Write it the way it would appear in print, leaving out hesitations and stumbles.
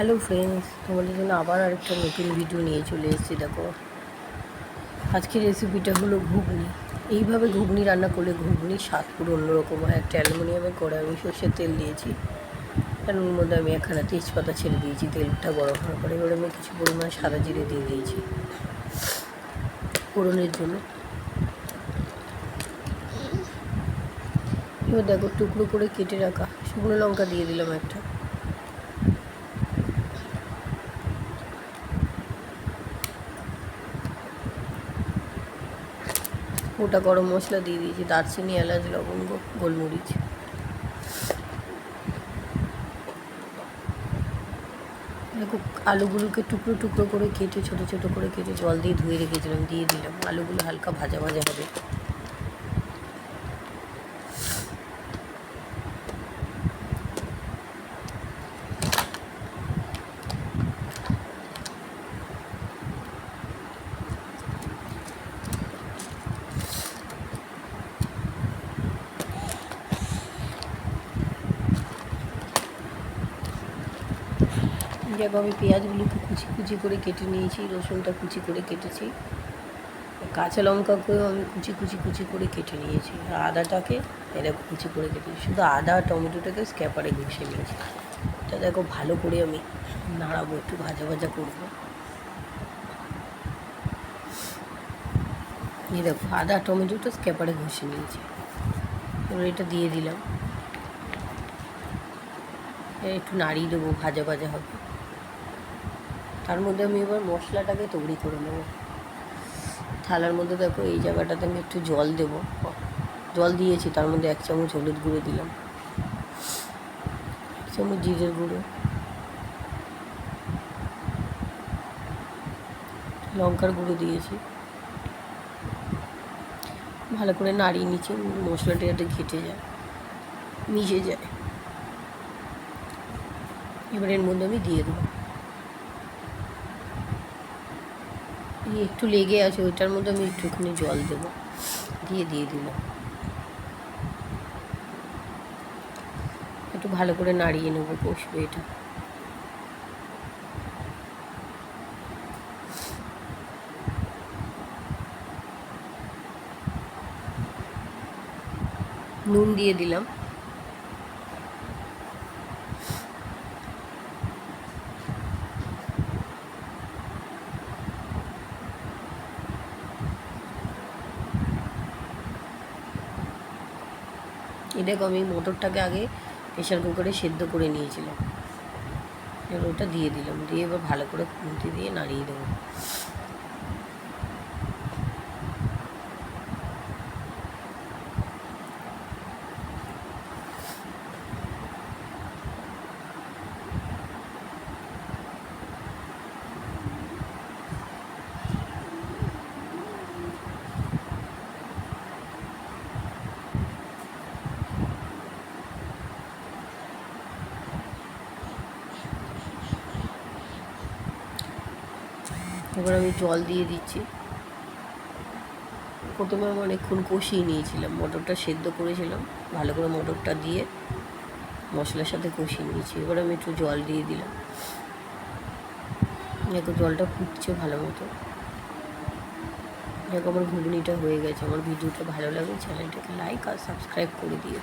Hello friends, তোমাদের জন্য আবার আরেকটা নতুন ভিডিও নিয়ে চলে এসেছি। দেখো, আজকের রেসিপিটা হলো ঘুগনি। এইভাবে ঘুগনি রান্না করলে ঘুগনির স্বাদ পুরো অন্যরকম হয়। একটা অ্যালুমিনিয়ামের কড়াই আমি সর্ষের তেল দিয়েছি, তার মধ্যে আমি একখানা তেজপাতা ছেড়ে দিয়েছি। তেলটা গরম হওয়ার পরে এবার আমি কিছু পরিমাণ সাদা জিরে দিয়ে দিয়েছি ফোড়নের জন্য। এবার দেখো, টুকরো করে কেটে রাখা শুকনো লঙ্কা দিয়ে দিলাম একটা। গোটা গরম মশলা দিয়ে দিয়েছি, দারচিনি, এলাচ, লবঙ্গ, গোলমরিচ। দেখো, আলুগুলোকে টুকরো টুকরো করে কেটে ছোটো ছোটো করে কেটে জল দিয়ে ধুয়ে রেখেছিলাম, দিয়ে দিলাম। আলুগুলো হালকা ভাজা ভাজা হবে। দেখো, আমি পেঁয়াজগুলোকে কুচি কুচি করে কেটে নিয়েছি, রসুনটা কুচি করে কেটেছি, কাঁচা লঙ্কাকেও আমি কুচি কুচি কুচি করে কেটে নিয়েছি, আর আদাটাকে এরকম কুচি করে কেটেছি। শুধু আদা আর টমেটোটাকে স্ক্যাপারে ঘষে নিয়েছি। এটা দেখো, ভালো করে আমি নাড়াবো, একটু ভাজা ভাজা করবো। এই দেখো, আদা টমেটোটা স্ক্যাপারে ঘষে নিয়েছি। এবার এটা দিয়ে দিলাম, একটু নাড়িয়ে দেবো, ভাজা ভাজা হবে। তার মধ্যে আমি এবার মশলাটাকে তৈরি করে নেবো। থালার মধ্যে দেখো, এই জায়গাটাতে আমি একটু জল দেবো, জল দিয়েছি। তার মধ্যে 1 চামচ হলুদ গুঁড়ো দিলাম, 1 চামচ জিরের গুঁড়ো, লঙ্কার গুঁড়ো দিয়েছি। ভালো করে নাড়িয়ে নিচ্ছি, মশলাটা যাতে ঘেটে যায়, মিশে যায়। এবার এর মধ্যে আমি দিয়ে দেবো। একটু লেগে আছে, ওইটার মধ্যে আমি একটুখানি জল দেবো, দিয়ে দিলাম। একটু ভালো করে নাড়িয়ে নেবো, কষবে এটা। নুন দিয়ে দিলাম। এই দেখো, আমি মটরটাকে আগে প্রেশার কুকারে সেদ্ধ করে নিয়েছিলাম, এবার ওটা দিয়ে দিলাম, দিয়ে এবার ভালো করে খুন্তি দিয়ে নাড়িয়ে দেবো। এবার আমি জল দিয়ে দিচ্ছি। প্রথমে আমি অনেকক্ষণ কষিয়ে নিয়েছিলাম, মটরটা সেদ্ধ করেছিলাম, ভালো করে মটরটা দিয়ে মশলার সাথে কষিয়ে নিয়েছি। এবার আমি একটু জল দিয়ে দিলাম। দেখো, জলটা ফুটছে ভালো মতো। দেখো, আমার ঘুগনিটা হয়ে গেছে। আমার ভিডিওটা ভালো লাগে, চ্যানেলটাকে লাইক আর সাবস্ক্রাইব করে দিও।